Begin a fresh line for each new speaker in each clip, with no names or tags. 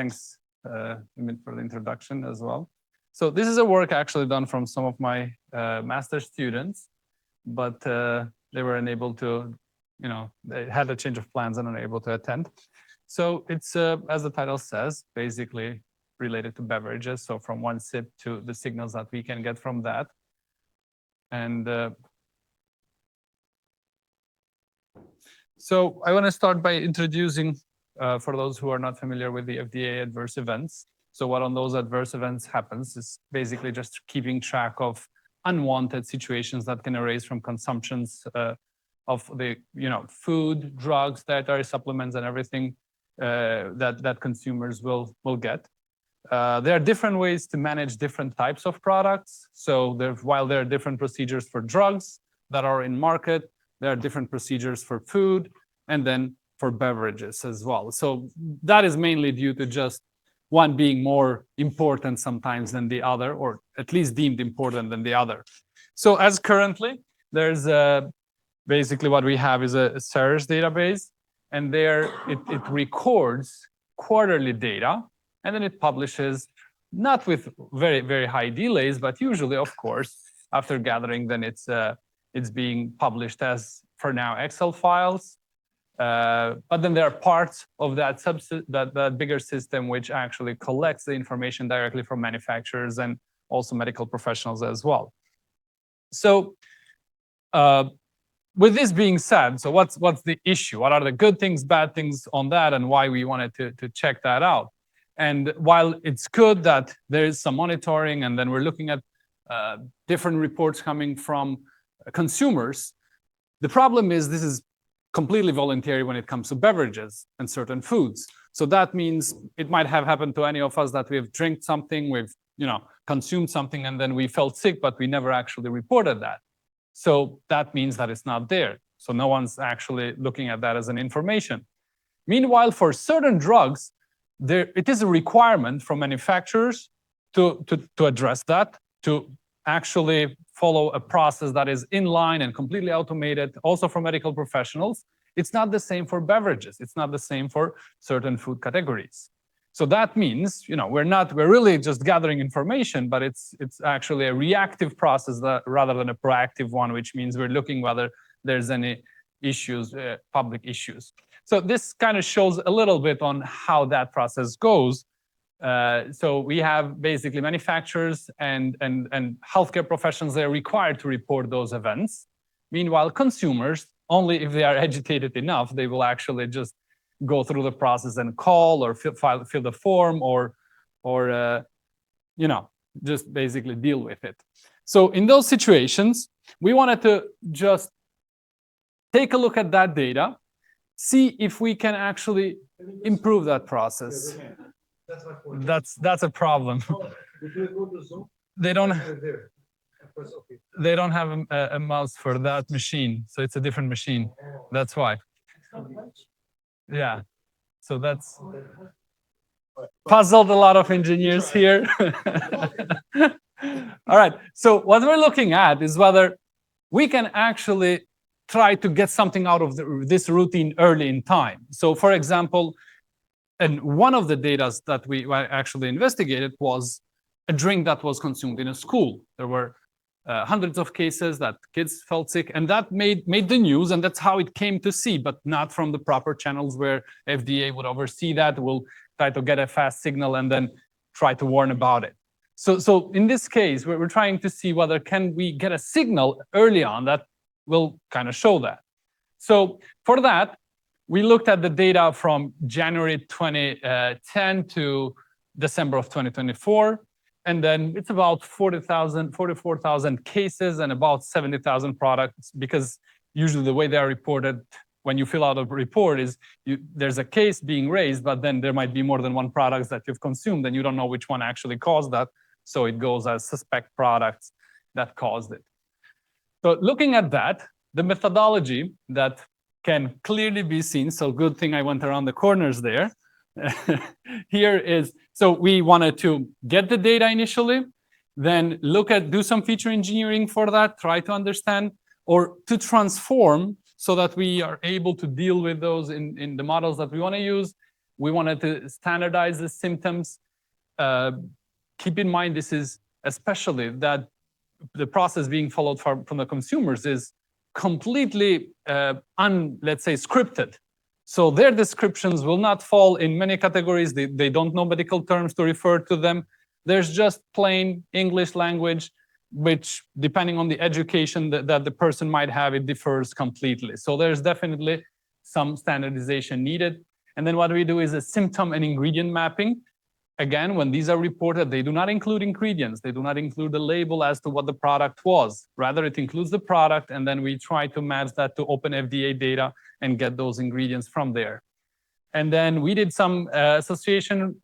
thanks, Ümit, for the introduction as well. So this is a work actually done from some of my master's students, but they were unable to, they had a change of plans and unable to attend. So it's, as the title says, basically related to beverages. So from one sip to the signals that we can get from that. And so I want to start by introducing, for those who are not familiar with the FDA adverse events. So what on those adverse events happens is basically just keeping track of unwanted situations that can arise from consumptions of the, food, drugs, dietary supplements, and everything that consumers will get. There are different ways to manage different types of products. So while there are different procedures for drugs that are in market, there are different procedures for food and then for beverages as well. So that is mainly due to just one being more important sometimes than the other, or at least deemed important than the other. So as currently, there's basically what we have is a SARS database, and there it records quarterly data, and then it publishes, not with very, very high delays, but usually, of course, after gathering, then it's being published as, for now, Excel files. But then there are parts of that bigger system which actually collects the information directly from manufacturers and also medical professionals as well. So with this being said, so what's the issue? What are the good things, bad things on that, and why we wanted to check that out? And while it's good that there is some monitoring and then we're looking at different reports coming from consumers, the problem is this is completely voluntary when it comes to beverages and certain foods. So that means it might have happened to any of us that we've drank something, we've consumed something, and then we felt sick, but we never actually reported that. So that means that it's not there. So no one's actually looking at that as an information. Meanwhile, for certain drugs, it is a requirement from manufacturers to address that, to actually follow a process that is in line and completely automated, also for medical professionals. It's not the same for beverages. It's not the same for certain food categories. So that means, we're really just gathering information, but it's actually a reactive process rather than a proactive one, which means we're looking whether there's any issues, public issues. So this kind of shows a little bit on how that process goes. So we have basically manufacturers and healthcare professionals, they're required to report those events. Meanwhile, consumers, only if they are agitated enough, they will actually just go through the process and call or fill the form or just basically deal with it. So in those situations, we wanted to just take a look at that data, see if we can actually improve that process. That's a problem. They don't have a mouse for that machine, so it's a different machine. That's why. Yeah, so that's puzzled a lot of engineers here. All right, so what we're looking at is whether we can actually try to get something out of this routine early in time. So for example, and one of the data that we actually investigated was a drink that was consumed in a school. There were hundreds of cases that kids felt sick, and that made the news, and that's how it came to see, but not from the proper channels where FDA would oversee that, will try to get a fast signal and then try to warn about it. So in this case, we're trying to see whether can we get a signal early on that will kind of show that. So for that, we looked at the data from January 2010 to December of 2024. And then it's about 44,000 cases and about 70,000 products, because usually the way they are reported when you fill out a report is there's a case being raised, but then there might be more than one product that you've consumed and you don't know which one actually caused that. So it goes as suspect products that caused it. So looking at that, the methodology that can clearly be seen, so good thing I went around the corners there. Here is, so we wanted to get the data initially, then do some feature engineering for that, try to understand, or to transform so that we are able to deal with those in the models that we want to use. We wanted to standardize the symptoms. Keep in mind, this is especially that the process being followed from the consumers is completely, let's say, scripted. So their descriptions will not fall in many categories. They don't know medical terms to refer to them. There's just plain English language, which, depending on the education that the person might have, it differs completely. So there's definitely some standardization needed. And then what we do is a symptom and ingredient mapping. Again, when these are reported, they do not include ingredients. They do not include the label as to what the product was. Rather, it includes the product, and then we try to match that to open FDA data and get those ingredients from there. And then we did some association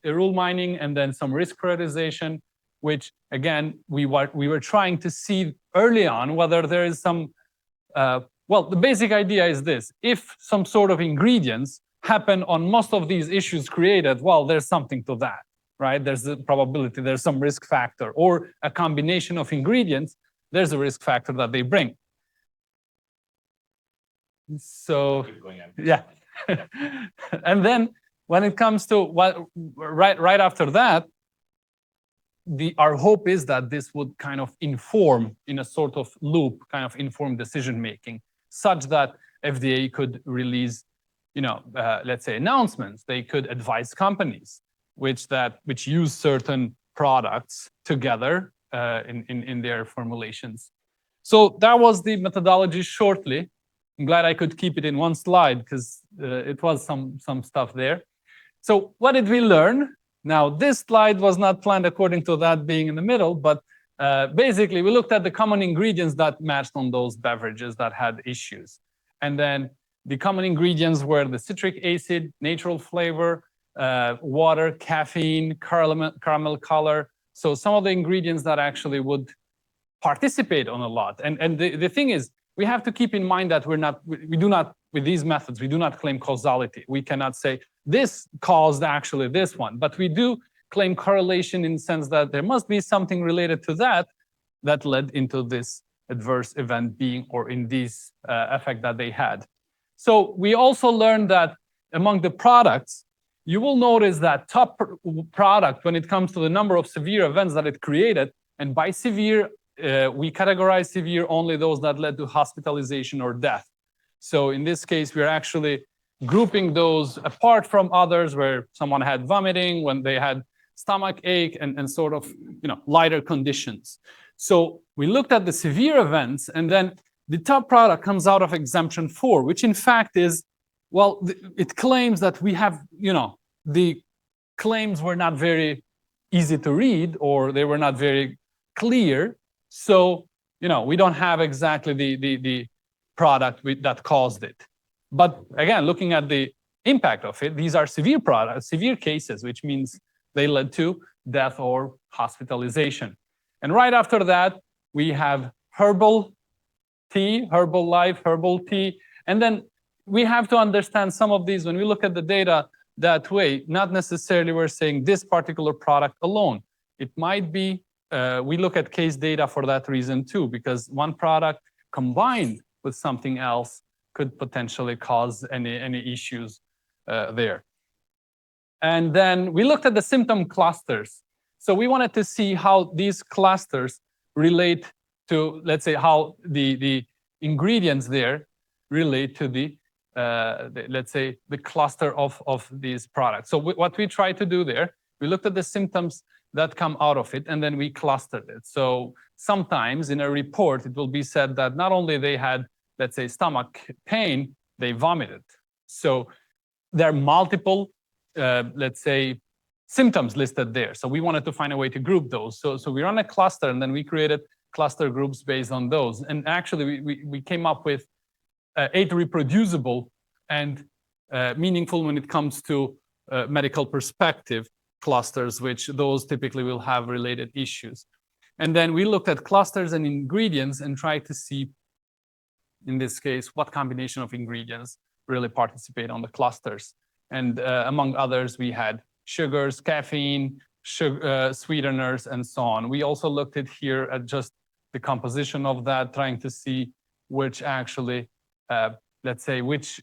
rule mining and then some risk prioritization, which, again, we were trying to see early on whether there is some, well, the basic idea is this. If some sort of ingredients happen on most of these issues created, well, there's something to that, right? There's a probability, there's some risk factor, or a combination of ingredients, there's a risk factor that they bring. So, yeah. And then when it comes to what right after that, our hope is that this would kind of inform, in a sort of loop, kind of inform decision making, such that FDA could release, let's say, announcements. They could advise companies which use certain products together in their formulations. So that was the methodology shortly. I'm glad I could keep it in one slide because it was some stuff there. So what did we learn? Now, this slide was not planned according to that being in the middle, but basically we looked at the common ingredients that matched on those beverages that had issues. And then the common ingredients were the citric acid, natural flavor, water, caffeine, caramel color. So some of the ingredients that actually would participate on a lot. And the thing is, we have to keep in mind that we do not, with these methods, we do not claim causality. We cannot say this caused actually this one, but we do claim correlation in the sense that there must be something related to that led into this adverse event being, or in this effect that they had. So we also learned that among the products, you will notice that top product when it comes to the number of severe events that it created, and by severe, we categorize severe only those that led to hospitalization or death. So in this case, we're actually grouping those apart from others where someone had vomiting, when they had stomach ache, and sort of lighter conditions. So we looked at the severe events, and then the top product comes out of exemption 4, which in fact is, well, it claims that we have, the claims were not very easy to read, or they were not very clear. So, we don't have exactly the product that caused it. But again, looking at the impact of it, these are severe products, severe cases, which means they led to death or hospitalization. And right after that, we have herbal tea, herbal life, herbal tea. And then we have to understand some of these when we look at the data that way, not necessarily we're saying this particular product alone. It might be, we look at case data for that reason too, because one product combined with something else could potentially cause any issues there. And then we looked at the symptom clusters. So we wanted to see how these clusters relate to, let's say, how the ingredients there relate to let's say, the cluster of these products. So what we tried to do there, we looked at the symptoms that come out of it, and then we clustered it. So sometimes in a report, it will be said that not only they had, let's say, stomach pain, they vomited. So there are multiple, let's say, symptoms listed there. So we wanted to find a way to group those. So we run a cluster, and then we created cluster groups based on those. And actually, we came up with 8 reproducible and meaningful when it comes to medical perspective clusters, which those typically will have related issues. And then we looked at clusters and ingredients and tried to see, in this case, what combination of ingredients really participate on the clusters. And among others, we had sugars, caffeine, sweeteners, and so on. We also looked at here at just the composition of that, trying to see which actually, let's say, which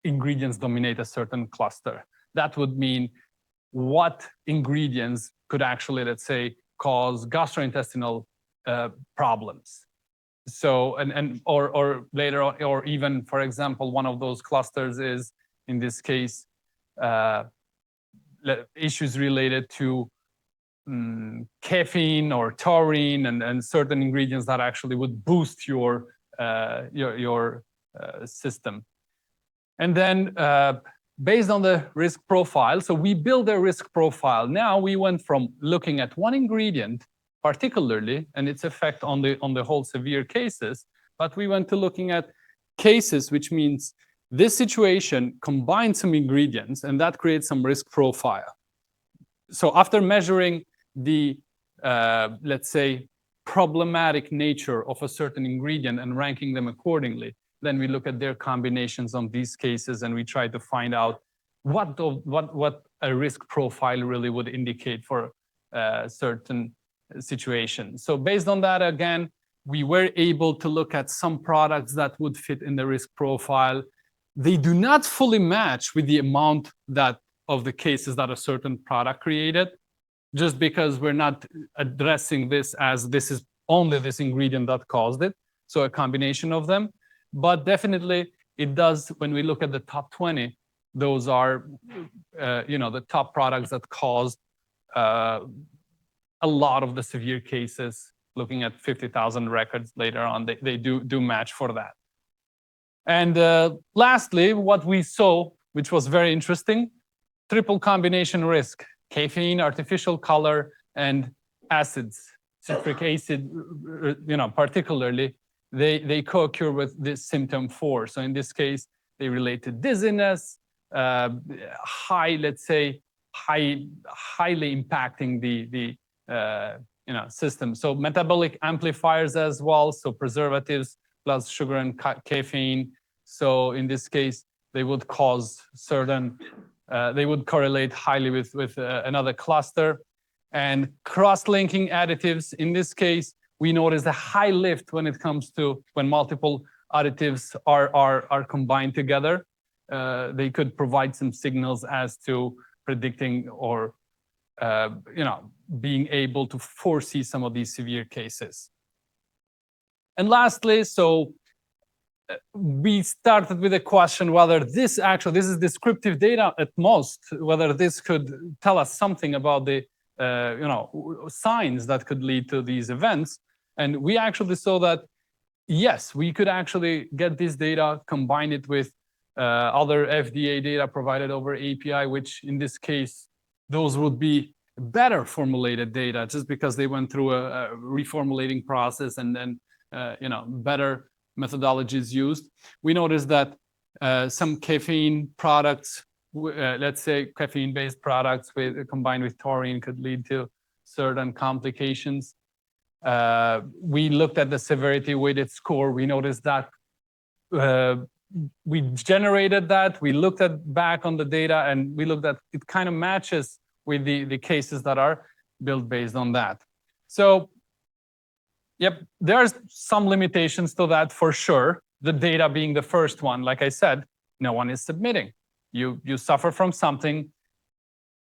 ingredients dominate a certain cluster. that would mean what ingredients could actually, let's say, cause gastrointestinal problems. So, or later on, or even, for example, one of those clusters is, in this case, issues related to caffeine or taurine and certain ingredients that actually would boost your system. And then based on the risk profile, so we build a risk profile. Now we went from looking at one ingredient particularly and its effect on the whole severe cases, but we went to looking at cases, which means this situation combines some ingredients and that creates some risk profile. So after measuring the, let's say, problematic nature of a certain ingredient and ranking them accordingly, then we look at their combinations on these cases and we try to find out what a risk profile really would indicate for certain situations. So based on that, again, we were able to look at some products that would fit in the risk profile. They do not fully match with the amount that of the cases that a certain product created, just because we're not addressing this as this is only this ingredient that caused it. So a combination of them. But definitely it does, when we look at the top 20, those are, the top products that caused a lot of the severe cases. Looking at 50,000 records later on, they do match for that. And lastly, what we saw, which was very interesting, triple combination risk: caffeine, artificial color, and acids. Citric acid, particularly, they co-occur with this symptom 4. So in this case, they relate to dizziness, highly impacting the system. So metabolic amplifiers as well. So preservatives plus sugar and caffeine. So in this case, they would cause certain. They would correlate highly with another cluster. And cross-linking additives, in this case, we notice a high lift when it comes to when multiple additives are combined together. They could provide some signals as to predicting or being able to foresee some of these severe cases. And lastly, so we started with a question whether this is descriptive data at most, whether this could tell us something about the signs that could lead to these events. And we actually saw that, yes, we could actually get this data, combine it with other FDA data provided over API, which in this case, those would be better formulated data just because they went through a reformulating process and then better methodologies used. We noticed that some caffeine products, let's say caffeine-based products combined with taurine, could lead to certain complications. We looked at the severity weighted score. We noticed that we generated that. We looked back on the data and we looked at it kind of matches with the cases that are built based on that. So, yep, there's some limitations to that for sure. The data being the first one, like I said, no one is submitting. You suffer from something.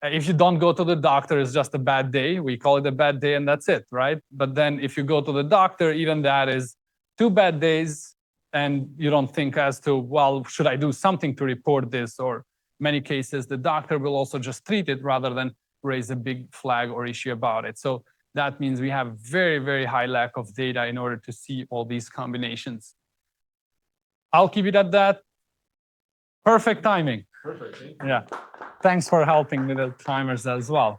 If you don't go to the doctor, it's just a bad day. We call it a bad day and that's it, right? But then if you go to the doctor, even that is 2 bad days and you don't think as to, well, should I do something to report this? Or many cases, the doctor will also just treat it rather than raise a big flag or issue about it. So that means we have very, very high lack of data in order to see all these combinations. I'll keep it at that. Perfect timing.
Perfect.
Yeah. Thanks for helping with the timers as well.